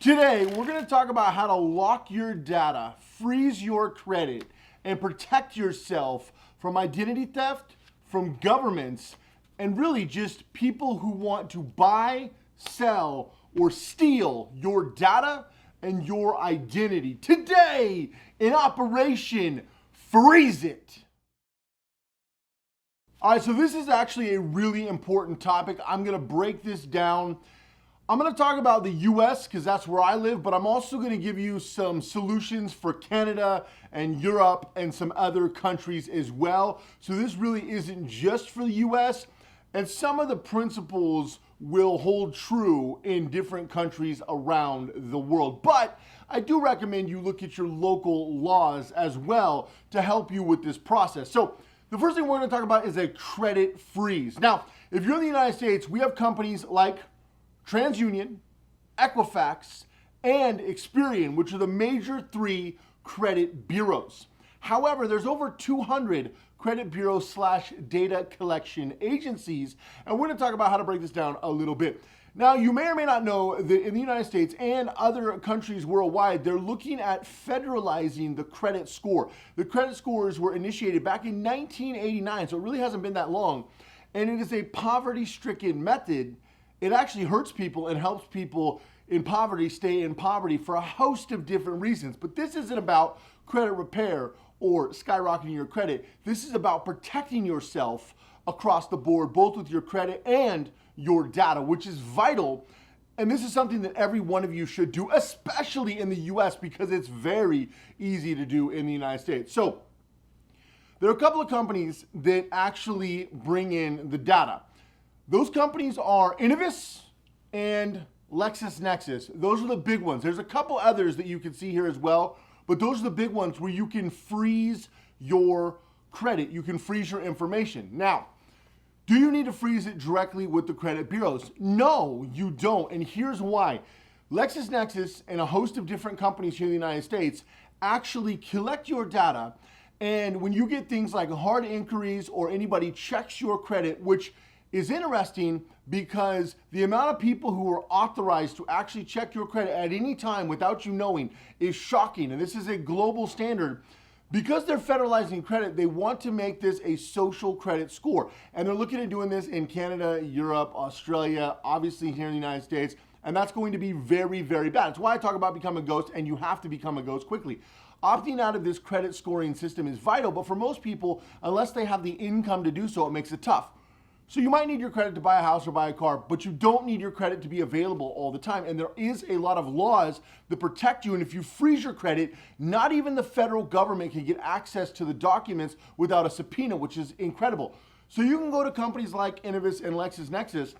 Today, we're going to talk about how to lock your data, freeze your credit, and protect yourself from identity theft, from governments, and really just people who want to buy, sell, or steal your data and your identity. Today, in Operation Freeze It. All right, so this is actually a really important topic. I'm going to break this down. I'm going to talk about the US because that's where I live, but I'm also going to give you some solutions for Canada and Europe and some other countries as well. So this really isn't just for the US, and some of the principles will hold true in different countries around the world. But I do recommend you look at your local laws as well to help you with this process. So the first thing we're going to talk about is a credit freeze. Now, if you're in the United States, we have companies like TransUnion, Equifax, and Experian, which are the major three credit bureaus. However, there's over 200 credit bureaus / data collection agencies, and we're going to talk about how to break this down a little bit. Now, you may or may not know that in the United States and other countries worldwide, they're looking at federalizing the credit score. The credit scores were initiated back in 1989, so it really hasn't been that long, and it is a poverty-stricken method. It actually hurts people and helps people in poverty stay in poverty for a host of different reasons. But this isn't about credit repair or skyrocketing your credit. This is about protecting yourself across the board, both with your credit and your data, which is vital. And this is something that every one of you should do, especially in the US, because it's very easy to do in the United States. So there are a couple of companies that actually bring in the data. Those companies are Innovis and LexisNexis. Those are the big ones. There's a couple others that you can see here as well, but those are the big ones where you can freeze your credit. You can freeze your information. Now, do you need to freeze it directly with the credit bureaus? No, you don't, and here's why. LexisNexis and a host of different companies here in the United States actually collect your data, and when you get things like hard inquiries or anybody checks your credit, which is interesting because the amount of people who are authorized to actually check your credit at any time without you knowing is shocking. And this is a global standard. Because they're federalizing credit, they want to make this a social credit score. And they're looking at doing this in Canada, Europe, Australia, obviously here in the United States. And that's going to be very, very bad. That's why I talk about becoming a ghost, and you have to become a ghost quickly. Opting out of this credit scoring system is vital, but for most people, unless they have the income to do so, it makes it tough. So you might need your credit to buy a house or buy a car, but you don't need your credit to be available all the time. And there is a lot of laws that protect you. And if you freeze your credit, not even the federal government can get access to the documents without a subpoena, which is incredible. So you can go to companies like Innovis and LexisNexis,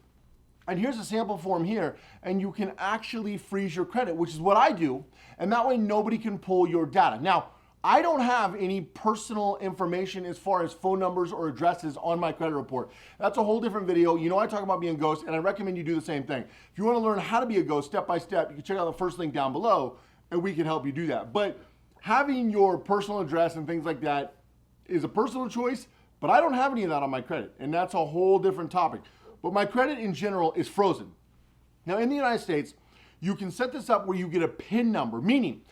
and here's a sample form here, and you can actually freeze your credit, which is what I do. And that way nobody can pull your data. Now, I don't have any personal information as far as phone numbers or addresses on my credit report. That's a whole different video. You know I talk about being a ghost, and I recommend you do the same thing. If you want to learn how to be a ghost step by step, you can check out the first link down below, and we can help you do that. But having your personal address and things like that is a personal choice, but I don't have any of that on my credit, and that's a whole different topic. But my credit in general is frozen. Now in the United States, you can set this up where you get a PIN number, meaning,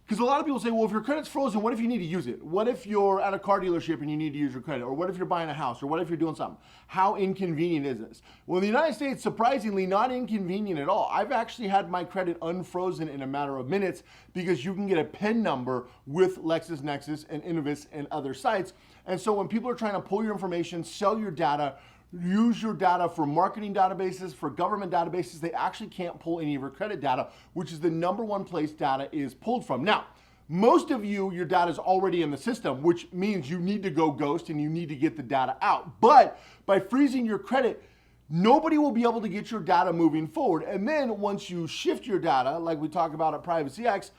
because a lot of people say, well, if your credit's frozen, what if you need to use it? What if you're at a car dealership and you need to use your credit? Or what if you're buying a house? Or what if you're doing something? How inconvenient is this? Well, in the United States, surprisingly, not inconvenient at all. I've actually had my credit unfrozen in a matter of minutes because you can get a PIN number with LexisNexis and Innovis and other sites. And so when people are trying to pull your information, sell your data, use your data for marketing databases, for government databases, they actually can't pull any of your credit data, which is the #1 place data is pulled from. Now, most of you, your data is already in the system, which means you need to go ghost and you need to get the data out. But by freezing your credit, nobody will be able to get your data moving forward. And then once you shift your data, like we talk about at PrivacyX,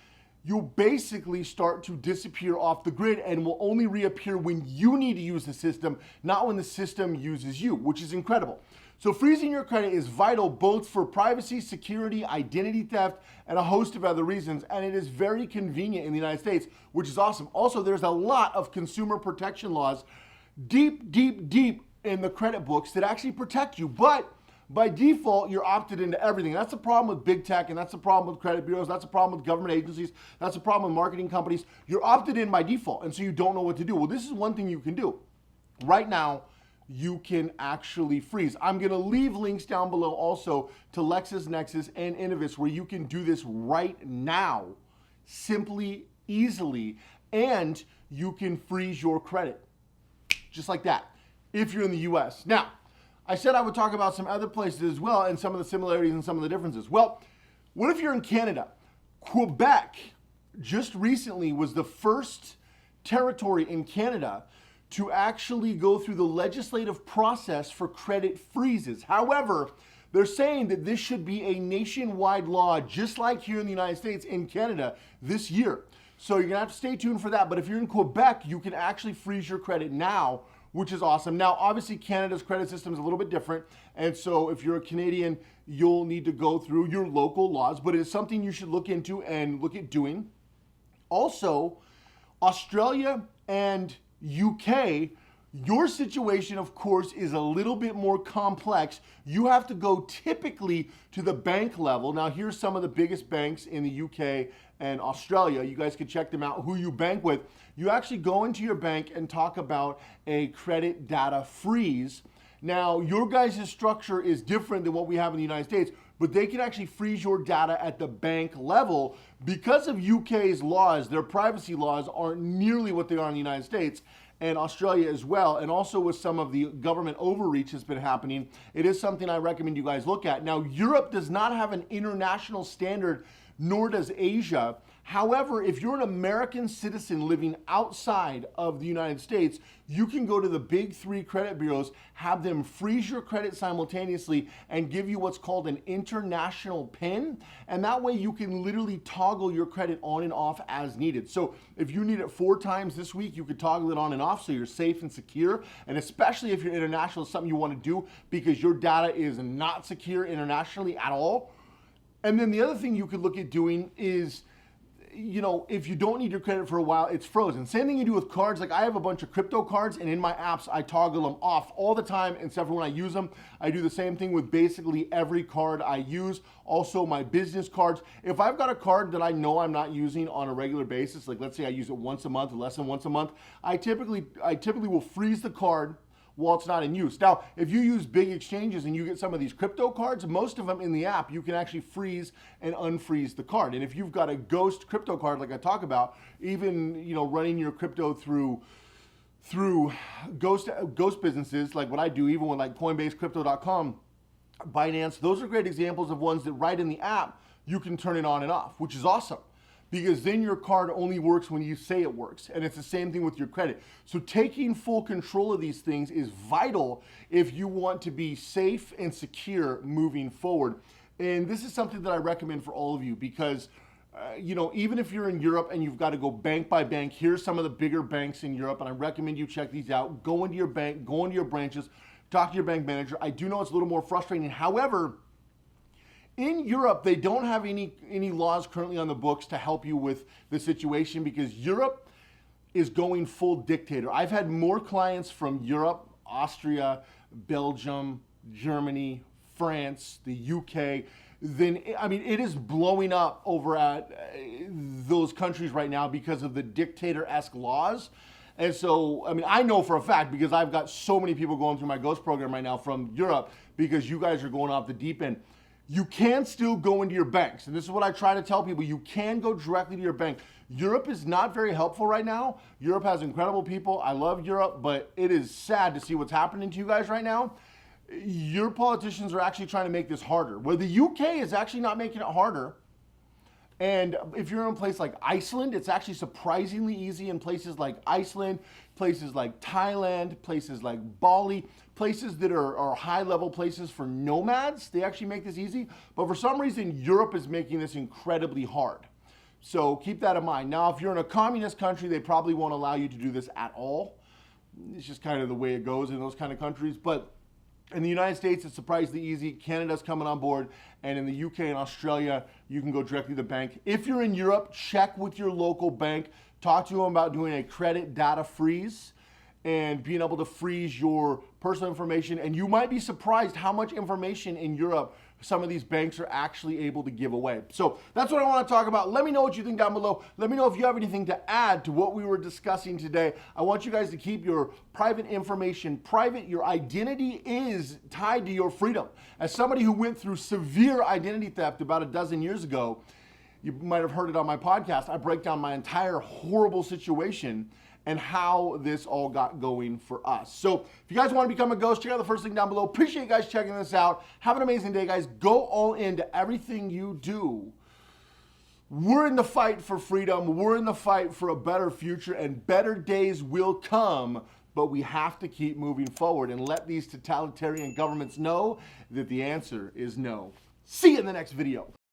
you'll basically start to disappear off the grid and will only reappear when you need to use the system, not when the system uses you, which is incredible. So freezing your credit is vital both for privacy, security, identity theft, and a host of other reasons, and it is very convenient in the United States, which is awesome. Also, there's a lot of consumer protection laws deep in the credit books that actually protect you, but by default, you're opted into everything. That's the problem with big tech, and that's the problem with credit bureaus. That's the problem with government agencies. That's the problem with marketing companies. You're opted in by default, and so you don't know what to do. Well, this is one thing you can do. Right now, you can actually freeze. I'm going to leave links down below also to LexisNexis and Innovis where you can do this right now, simply, easily, and you can freeze your credit, just like that, if you're in the US. Now, I said I would talk about some other places as well and some of the similarities and some of the differences. Well, what if you're in Canada? Quebec just recently was the first territory in Canada to actually go through the legislative process for credit freezes. However, they're saying that this should be a nationwide law, just like here in the United States, in Canada this year. So you're gonna have to stay tuned for that. But if you're in Quebec, you can actually freeze your credit now, which is awesome. Now, obviously, Canada's credit system is a little bit different. And so if you're a Canadian, you'll need to go through your local laws, but it's something you should look into and look at doing. Also, Australia and UK, your situation, of course, is a little bit more complex. You have to go typically to the bank level. Now, here's some of the biggest banks in the UK and Australia. You guys can check them out, who you bank with. You actually go into your bank and talk about a credit data freeze. Now, your guys' structure is different than what we have in the United States, but they can actually freeze your data at the bank level. Because of UK's laws, their privacy laws aren't nearly what they are in the United States, and Australia as well, and also with some of the government overreach that's been happening, it is something I recommend you guys look at. Now, Europe does not have an international standard, nor does Asia. However, if you're an American citizen living outside of the United States, you can go to the big three credit bureaus, have them freeze your credit simultaneously, and give you what's called an international PIN. And that way you can literally toggle your credit on and off as needed. So if you need it 4 times this week, you could toggle it on and off so you're safe and secure. And especially if you're international, it's something you want to do because your data is not secure internationally at all. And then the other thing you could look at doing is, you know, if you don't need your credit for a while, it's frozen. Same thing you do with cards. Like I have a bunch of crypto cards, and in my apps, I toggle them off all the time, except for when I use them. I do the same thing with basically every card I use. Also my business cards. If I've got a card that I know I'm not using on a regular basis, like let's say I use it once a month or less than once a month, I typically will freeze the card while it's not in use. Now, if you use big exchanges and you get some of these crypto cards, most of them in the app, you can actually freeze and unfreeze the card. And if you've got a ghost crypto card like I talk about, even, you know, running your crypto through ghost businesses like what I do, even with like Coinbase, Crypto.com, Binance, those are great examples of ones that right in the app, you can turn it on and off, which is awesome. Because then your card only works when you say it works. And it's the same thing with your credit. So taking full control of these things is vital if you want to be safe and secure moving forward. And this is something that I recommend for all of you because, you know, even if you're in Europe and you've got to go bank by bank, here's some of the bigger banks in Europe, and I recommend you check these out. Go into your bank, go into your branches, talk to your bank manager. I do know it's a little more frustrating. However, in Europe, they don't have any laws currently on the books to help you with the situation because Europe is going full dictator. I've had more clients from Europe, Austria, Belgium, Germany, France, the UK, than, I mean, it is blowing up over at those countries right now because of the dictator-esque laws. And so, I mean, I know for a fact because I've got so many people going through my Ghost program right now from Europe because you guys are going off the deep end. You can still go into your banks. And this is what I try to tell people. You can go directly to your bank. Europe is not very helpful right now. Europe has incredible people. I love Europe, but it is sad to see what's happening to you guys right now. Your politicians are actually trying to make this harder. Where the UK is actually not making it harder. And if you're in a place like Iceland, it's actually surprisingly easy in places like Iceland, places like Thailand, places like Bali, places that are high-level places for nomads. They actually make this easy. But for some reason, Europe is making this incredibly hard. So keep that in mind. Now, if you're in a communist country, they probably won't allow you to do this at all. It's just kind of the way it goes in those kind of countries. But in the United States, it's surprisingly easy. Canada's coming on board. And in the UK and Australia, you can go directly to the bank. If you're in Europe, check with your local bank. Talk to them about doing a credit data freeze and being able to freeze your personal information, and you might be surprised how much information in Europe some of these banks are actually able to give away. So that's what I want to talk about. Let me know what you think down below. Let me know if you have anything to add to what we were discussing today. I want you guys to keep your private information private. Your identity is tied to your freedom. As somebody who went through severe identity theft about a dozen years ago, you might have heard it on my podcast, I break down my entire horrible situation and how this all got going for us. So if you guys want to become a ghost, check out the first link down below. Appreciate you guys checking this out. Have an amazing day, guys. Go all into everything you do. We're in the fight for freedom. We're in the fight for a better future, and better days will come, but we have to keep moving forward and let these totalitarian governments know that the answer is no. See you in the next video.